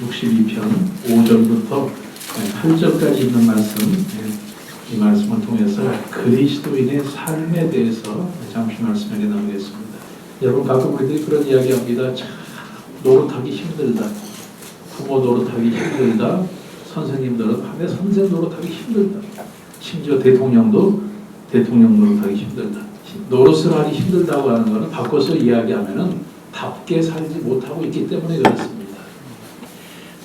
62편 5절부터 8절까지 있는 말씀, 이 말씀을 통해서 그리스도인의 삶에 대해서 잠시 말씀하게 나누겠습니다. 여러분, 가끔 우리들이 그런 이야기합니다. 참 노릇하기 힘들다. 부모 노릇하기 힘들다. 선생님들은 밤에 선생 노릇하기 힘들다. 심지어 대통령도 대통령 노릇하기 힘들다. 노릇을 하기 힘들다고 하는 것은 바꿔서 이야기하면은 답게 살지 못하고 있기 때문에 그렇습니다.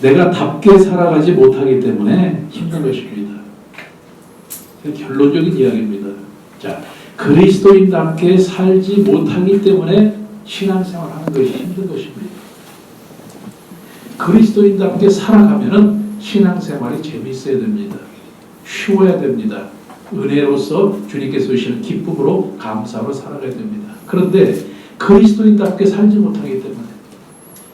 내가 답게 살아가지 못하기 때문에 힘든 것입니다. 결론적인 이야기입니다. 자, 그리스도인답게 살지 못하기 때문에 신앙생활하는 것이 힘든 것입니다. 그리스도인답게 살아가면은 신앙생활이 재미있어야 됩니다. 쉬워야 됩니다. 은혜로서 주님께서 주시는 기쁨으로 감사로 살아가야 됩니다. 그런데 그리스도인답게 살지 못하기 때문에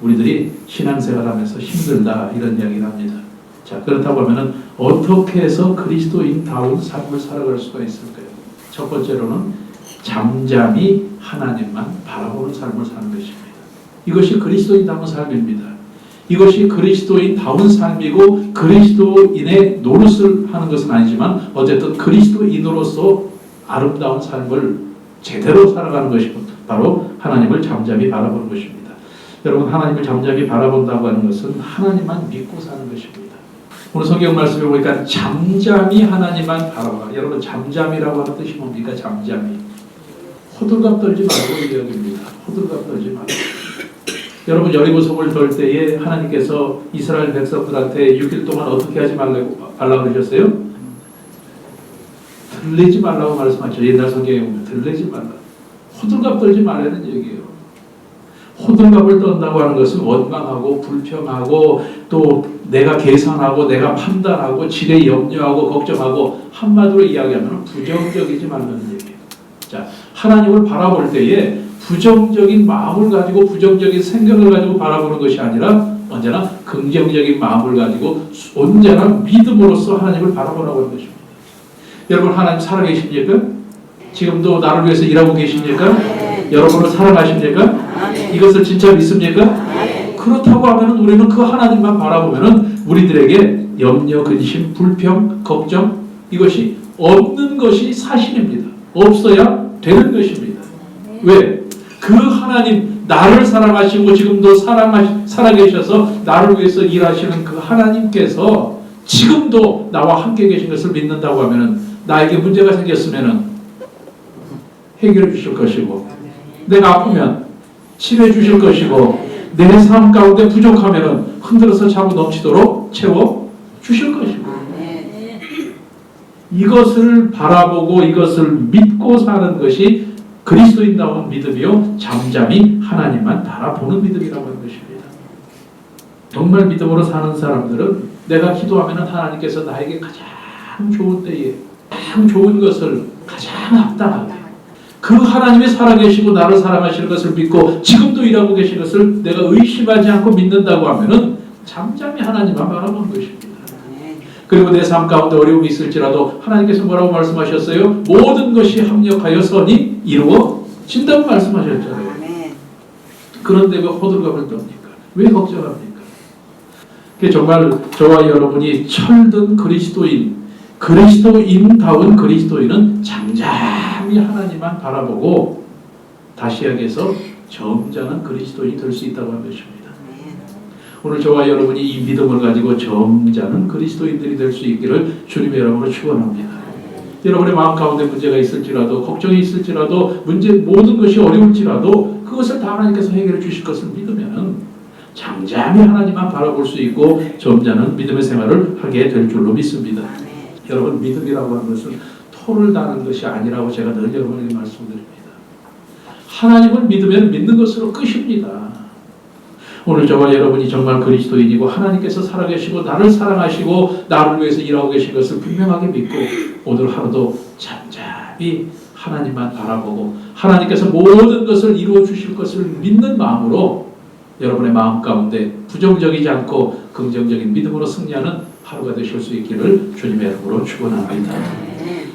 우리들이 신앙생활하면서 힘들다 이런 이야기를 합니다. 자, 그렇다고 하면은 어떻게 해서 그리스도인다운 삶을 살아갈 수가 있을까요? 첫 번째로는 잠잠히 하나님만 바라보는 삶을 사는 것입니다. 이것이 그리스도인다운 삶입니다. 이것이 그리스도인다운 삶이고 그리스도인의 노릇을 하는 것은 아니지만 어쨌든 그리스도인으로서 아름다운 삶을 제대로 살아가는 것이 바로 하나님을 잠잠히 바라보는 것입니다. 여러분, 하나님을 잠잠히 바라본다고 하는 것은 하나님만 믿고 사는 것입니다. 오늘 성경 말씀에 보니까 잠잠히 하나님만 바라봐. 여러분, 잠잠이라고 하는 뜻이 뭡니까? 잠잠히. 호들갑 떨지 말고 이야기입니다. 호들갑 떨지 말고. 여러분, 여리고성을 돌 때에 하나님께서 이스라엘 백성들한테 6일 동안 어떻게 하지 말라고 그러셨어요? 들리지 말라고 말씀하셨죠. 옛날 성경에 보면 들리지 말라. 호들갑 떨지 말라는 얘기예요. 호들갑을 떤다고 하는 것은 원망하고 불평하고 또 내가 계산하고 내가 판단하고 지레 염려하고 걱정하고 한마디로 이야기하면 부정적이지 말라는 얘기예요. 자, 하나님을 바라볼 때에 부정적인 마음을 가지고 부정적인 생각을 가지고 바라보는 것이 아니라 언제나 긍정적인 마음을 가지고 언제나 믿음으로써 하나님을 바라보라고 하는 것입니다. 여러분, 하나님 살아계십니까? 지금도 나를 위해서 일하고 계십니까? 여러분을 사랑하십니까? 이것을 진짜 믿습니까? 그렇다고 하면 우리는 그 하나님만 바라보면 우리들에게 염려, 근심, 불평, 걱정 이것이 없는 것이 사실입니다. 없어야 되는 것입니다. 왜? 그 하나님, 나를 사랑하시고 지금도 살아계셔서 나를 위해서 일하시는 그 하나님께서 지금도 나와 함께 계신 것을 믿는다고 하면 나에게 문제가 생겼으면 해결해 주실 것이고 내가 아프면 치료해 주실 것이고 내 삶 가운데 부족하면 흔들어서 차고 넘치도록 채워 주실 것이고 이것을 바라보고 이것을 믿고 사는 것이 그리스도인다운 믿음이요 잠잠히 하나님만 바라보는 믿음이라고 하는 것입니다. 정말 믿음으로 사는 사람들은 내가 기도하면 하나님께서 나에게 가장 좋은 때에 가장 좋은 것을 가장 합당하게 그 하나님이 살아계시고 나를 사랑하시는 것을 믿고 지금도 일하고 계신 것을 내가 의심하지 않고 믿는다고 하면은 잠잠히 하나님만 바라보는 것입니다. 그리고 내 삶 가운데 어려움이 있을지라도 하나님께서 뭐라고 말씀하셨어요? 모든 것이 합력하여 선이 이루어진다고 말씀하셨잖아요. 그런데 왜 호들갑을 떱니까? 왜 걱정합니까? 정말 저와 여러분이 철든 그리스도인다운 그리스도인은 잠잠히 하나님만 바라보고 다시 이야기해서 점잖은 그리스도인이 될 수 있다고 하는 것입니다. 오늘 저와 여러분이 이 믿음을 가지고 점잖은 그리스도인들이 될 수 있기를 주님의 이름으로 축원합니다. 여러분의 마음 가운데 문제가 있을지라도 걱정이 있을지라도 모든 것이 어려울지라도 그것을 다 하나님께서 해결해 주실 것을 믿으면 잠잠히 하나님만 바라볼 수 있고 점잖은 믿음의 생활을 하게 될 줄로 믿습니다. 여러분, 믿음이라고 하는 것은 토를 다는 것이 아니라고 제가 늘 여러분에게 말씀드립니다. 하나님을 믿으면 믿는 것으로 끝입니다. 오늘 저와 여러분이 정말 그리스도인이고 하나님께서 살아계시고 나를 사랑하시고 나를 위해서 일하고 계신 것을 분명하게 믿고 오늘 하루도 잠잠히 하나님만 바라보고 하나님께서 모든 것을 이루어 주실 것을 믿는 마음으로 여러분의 마음 가운데 부정적이지 않고 긍정적인 믿음으로 승리하는 하루가 되실 수 있기를 주님의 이름으로 축원합니다.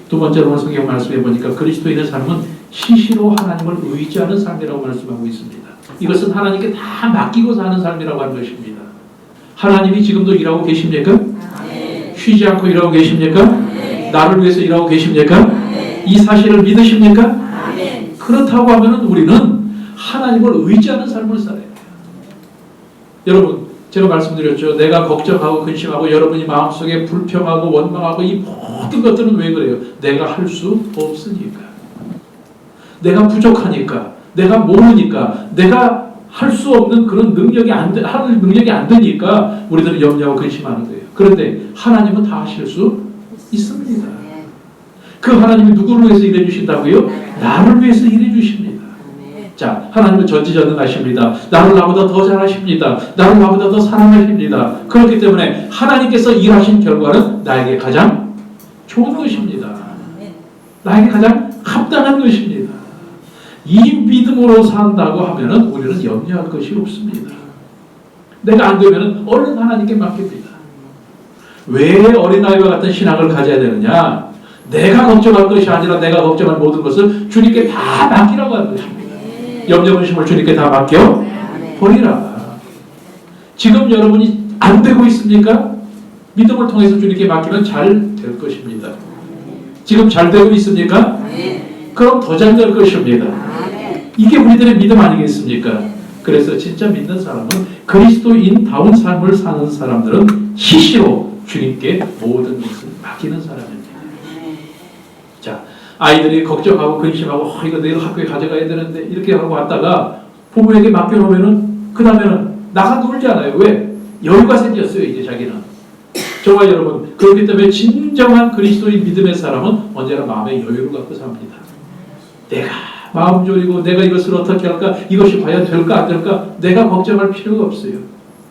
두 번째로 성경 말씀해 보니까 그리스도인의 삶은 시시로 하나님을 의지하는 삶이라고 말씀하고 있습니다. 이것은 하나님께 다 맡기고 사는 삶이라고 하는 것입니다. 하나님이 지금도 일하고 계십니까? 쉬지 않고 일하고 계십니까? 나를 위해서 일하고 계십니까? 이 사실을 믿으십니까? 그렇다고 하면 우리는 하나님을 의지하는 삶을 살아야 돼요. 여러분, 제가 말씀드렸죠. 내가 걱정하고 근심하고 여러분이 마음속에 불평하고 원망하고 이 모든 것들은 왜 그래요? 내가 할 수 없으니까. 내가 부족하니까. 내가 모르니까. 내가 할 수 없는 그런 능력이 할 능력이 안 되니까 우리들은 염려하고 근심하는 거예요. 그런데 하나님은 다 하실 수 있습니다. 그 하나님이 누구를 위해서 일해 주신다고요? 나를 위해서 일해 주십니다. 자, 하나님은 전지전능하십니다. 나를 나보다 더 잘하십니다. 나를 나보다 더 사랑하십니다. 그렇기 때문에 하나님께서 일하신 결과는 나에게 가장 좋은 것입니다. 나에게 가장 합당한 것입니다. 이 믿음으로 산다고 하면은 우리는 염려할 것이 없습니다. 내가 안 되면은 얼른 하나님께 맡깁니다. 왜 어린아이와 같은 신앙을 가져야 되느냐? 내가 걱정할 것이 아니라 내가 걱정할 모든 것을 주님께 다 맡기라고 하는 것입니다. 염려 근심을 주님께 다 맡겨 버리라. 지금 여러분이 안 되고 있습니까? 믿음을 통해서 주님께 맡기면 잘 될 것입니다. 지금 잘 되고 있습니까? 그럼 더 잘 될 것입니다. 이게 우리들의 믿음 아니겠습니까? 그래서 진짜 믿는 사람은 그리스도인다운 삶을 사는 사람들은 시시로 주님께 모든 것을 맡기는 사람입니다. 자, 아이들이 걱정하고 근심하고 이거 내일 학교에 가져가야 되는데 이렇게 하고 왔다가 부모에게 맡겨놓으면은 그 다음에는 나가 놀지 않아요. 왜? 여유가 생겼어요. 이제 자기는. 저와 여러분, 그렇기 때문에 진정한 그리스도인 믿음의 사람은 언제나 마음의 여유를 갖고 삽니다. 내가 마음 졸이고 내가 이것을 어떻게 할까? 이것이 과연 될까 안 될까? 내가 걱정할 필요가 없어요.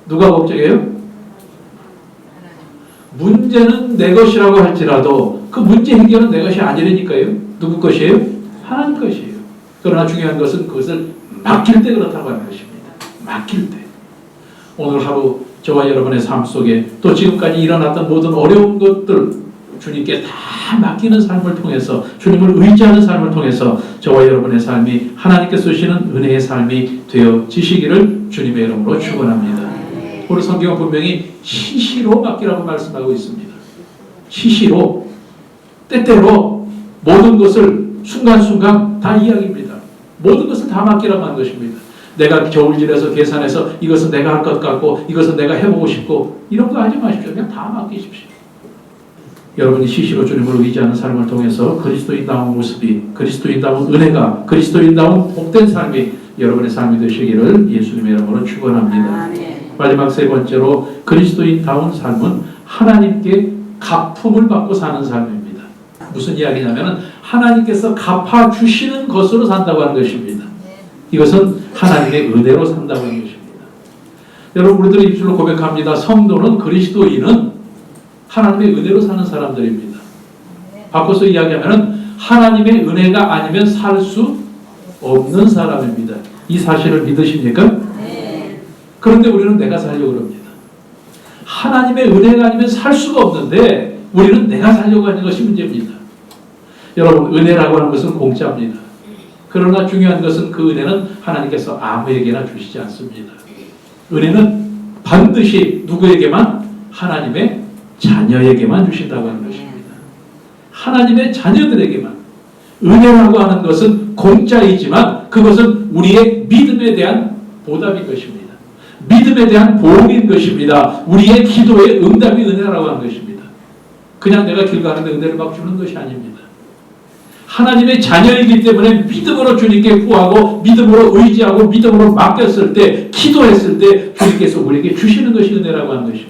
누가 걱정해요? 문제는 내 것이라고 할지라도 그 문제 해결은 내 것이 아니라니까요. 누구 것이에요? 하나님 것이에요. 그러나 중요한 것은 그것을 맡길 때 그렇다고 하는 것입니다. 맡길 때. 오늘 하루 저와 여러분의 삶 속에 또 지금까지 일어났던 모든 어려운 것들 주님께 다 맡기는 삶을 통해서 주님을 의지하는 삶을 통해서 저와 여러분의 삶이 하나님께서 주시는 은혜의 삶이 되어지시기를 주님의 이름으로 축원합니다. 오늘 성경은 분명히 시시로 맡기라고 말씀하고 있습니다. 시시로, 때때로 모든 것을 순간순간 다 이야기입니다. 모든 것을 다 맡기라고 하는 것입니다. 내가 저울질해서 계산해서 이것은 내가 할 것 같고 이것은 내가 해보고 싶고 이런 거 하지 마십시오. 그냥 다 맡기십시오. 여러분이 시시로 주님을 의지하는 삶을 통해서 그리스도인다운 모습이, 그리스도인다운 은혜가, 그리스도인다운 복된 삶이 여러분의 삶이 되시기를 예수님의 이름으로 축원합니다. 마지막 세 번째로 그리스도인다운 삶은 하나님께 갚음을 받고 사는 삶입니다. 무슨 이야기냐면 하나님께서 갚아주시는 것으로 산다고 하는 것입니다. 이것은 하나님의 은혜로 산다고 하는 것입니다. 여러분, 우리들이 입술로 고백합니다. 성도는 그리스도인은 하나님의 은혜로 사는 사람들입니다. 바꿔서 이야기하면 하나님의 은혜가 아니면 살 수 없는 사람입니다. 이 사실을 믿으십니까? 그런데 우리는 내가 살려고 합니다. 하나님의 은혜가 아니면 살 수가 없는데 우리는 내가 살려고 하는 것이 문제입니다. 여러분, 은혜라고 하는 것은 공짜입니다. 그러나 중요한 것은 그 은혜는 하나님께서 아무에게나 주시지 않습니다. 은혜는 반드시 누구에게만? 하나님의 자녀에게만 주신다고 하는 것입니다. 하나님의 자녀들에게만. 은혜라고 하는 것은 공짜이지만 그것은 우리의 믿음에 대한 보답인 것입니다. 믿음에 대한 보응인 것입니다. 우리의 기도의 응답이 은혜라고 하는 것입니다. 그냥 내가 길 가는데 은혜를 막 주는 것이 아닙니다. 하나님의 자녀이기 때문에 믿음으로 주님께 구하고 믿음으로 의지하고 믿음으로 맡겼을 때 기도했을 때 주님께서 우리에게 주시는 것이 은혜라고 하는 것입니다.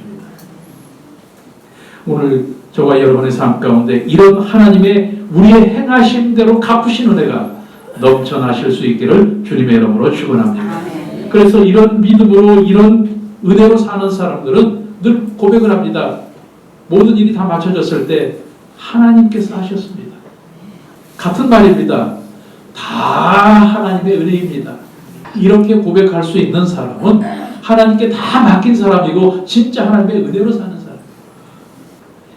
오늘 저와 여러분의 삶 가운데 이런 하나님의 우리의 행하심대로 갚으신 은혜가 넘쳐나실 수 있기를 주님의 이름으로 축원합니다. 그래서 이런 믿음으로 이런 은혜로 사는 사람들은 늘 고백을 합니다. 모든 일이 다 맞춰졌을 때 하나님께서 하셨습니다. 같은 말입니다. 다 하나님의 은혜입니다. 이렇게 고백할 수 있는 사람은 하나님께 다 맡긴 사람이고 진짜 하나님의 은혜로 사는 사람.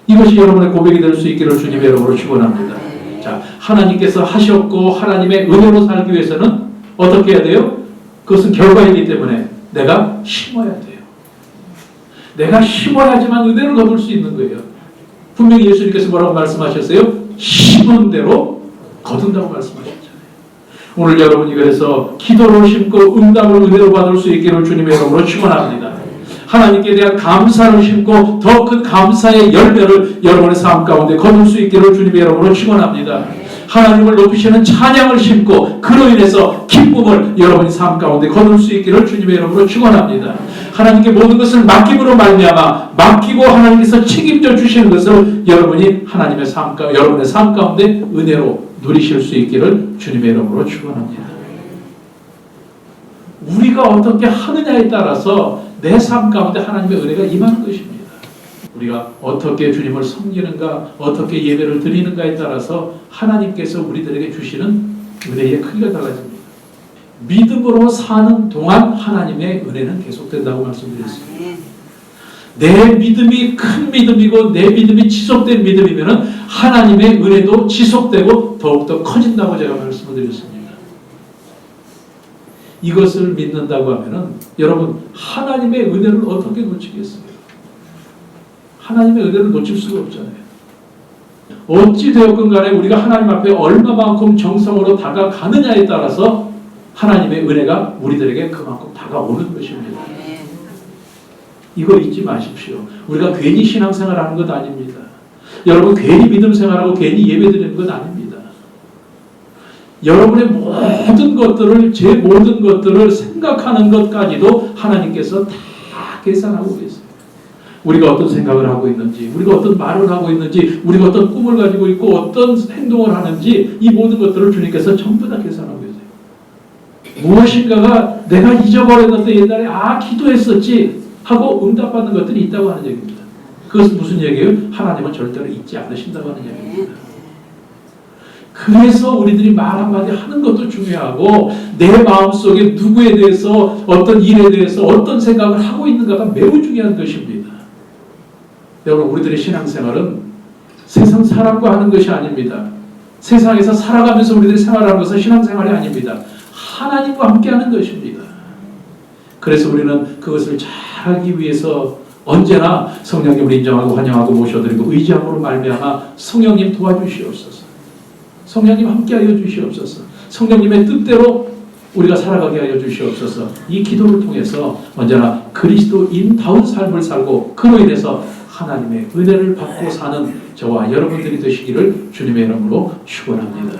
이것이 여러분의 고백이 될 수 있기를 주님의 이름으로 축원합니다. 자, 하나님께서 하셨고 하나님의 은혜로 살기 위해서는 어떻게 해야 돼요? 그것은 결과이기 때문에 내가 심어야 돼요. 내가 심어야지만 은혜를 거둘 수 있는 거예요. 분명히 예수님께서 뭐라고 말씀하셨어요? 심은 대로 거둔다고 말씀하셨잖아요. 오늘 여러분이 그래서 기도를 심고 응답을 은혜로 받을 수 있기를 주님의 이름으로 축원합니다. 하나님께 대한 감사를 심고 더 큰 감사의 열매를 여러분의 삶 가운데 거둘 수 있기를 주님의 이름으로 축원합니다. 하나님을 높이시는 찬양을 심고 그로 인해서 기쁨을 여러분의 삶 가운데 거둘 수 있기를 주님의 이름으로 축원합니다. 하나님께 모든 것을 맡김으로 말미암아 맡기고 하나님께서 책임져 주시는 것을 여러분이 하나님의 삶 가운데 여러분의 삶 가운데 은혜로 누리실 수 있기를 주님의 이름으로 축원합니다. 우리가 어떻게 하느냐에 따라서 내 삶 가운데 하나님의 은혜가 임하는 것입니다. 우리가 어떻게 주님을 섬기는가, 어떻게 예배를 드리는가에 따라서 하나님께서 우리들에게 주시는 은혜의 크기가 달라집니다. 믿음으로 사는 동안 하나님의 은혜는 계속된다고 말씀드렸습니다. 내 믿음이 큰 믿음이고 내 믿음이 지속된 믿음이면 하나님의 은혜도 지속되고 더욱더 커진다고 제가 말씀을 드렸습니다. 이것을 믿는다고 하면 여러분 하나님의 은혜를 어떻게 놓치겠어요? 하나님의 은혜를 놓칠 수가 없잖아요. 어찌 되었건 간에 우리가 하나님 앞에 얼마만큼 정성으로 다가가느냐에 따라서 하나님의 은혜가 우리들에게 그만큼 다가오는 것입니다. 이거 잊지 마십시오. 우리가 괜히 신앙생활하는 것 아닙니다. 여러분 괜히 믿음 생활하고 괜히 예배드리는 것 아닙니다. 여러분의 모든 것들을 제 모든 것들을 생각하는 것까지도 하나님께서 다 계산하고 계세요. 우리가 어떤 생각을 하고 있는지, 우리가 어떤 말을 하고 있는지, 우리가 어떤 꿈을 가지고 있고 어떤 행동을 하는지 이 모든 것들을 주님께서 전부 다 계산하고 계세요. 무엇인가가 내가 잊어버렸는데 옛날에 기도했었지 하고 응답받는 것들이 있다고 하는 얘기입니다. 그것은 무슨 얘기예요? 하나님은 절대로 잊지 않으신다고 하는 얘기입니다. 그래서 우리들이 말 한마디 하는 것도 중요하고 내 마음속에 누구에 대해서 어떤 일에 대해서 어떤 생각을 하고 있는가가 매우 중요한 것입니다. 여러분 우리들의 신앙생활은 세상 사람과 하는 것이 아닙니다. 세상에서 살아가면서 우리들이 생활하는 것은 신앙생활이 아닙니다. 하나님과 함께하는 것입니다. 그래서 우리는 그것을 잘하기 위해서 언제나 성령님을 인정하고 환영하고 모셔드리고 의지함으로 말미암아 성령님 도와주시옵소서. 성령님 함께하여 주시옵소서. 성령님의 뜻대로 우리가 살아가게 하여 주시옵소서. 이 기도를 통해서 언제나 그리스도인다운 삶을 살고 그로 인해서 하나님의 은혜를 받고 사는 저와 여러분들이 되시기를 주님의 이름으로 축원합니다.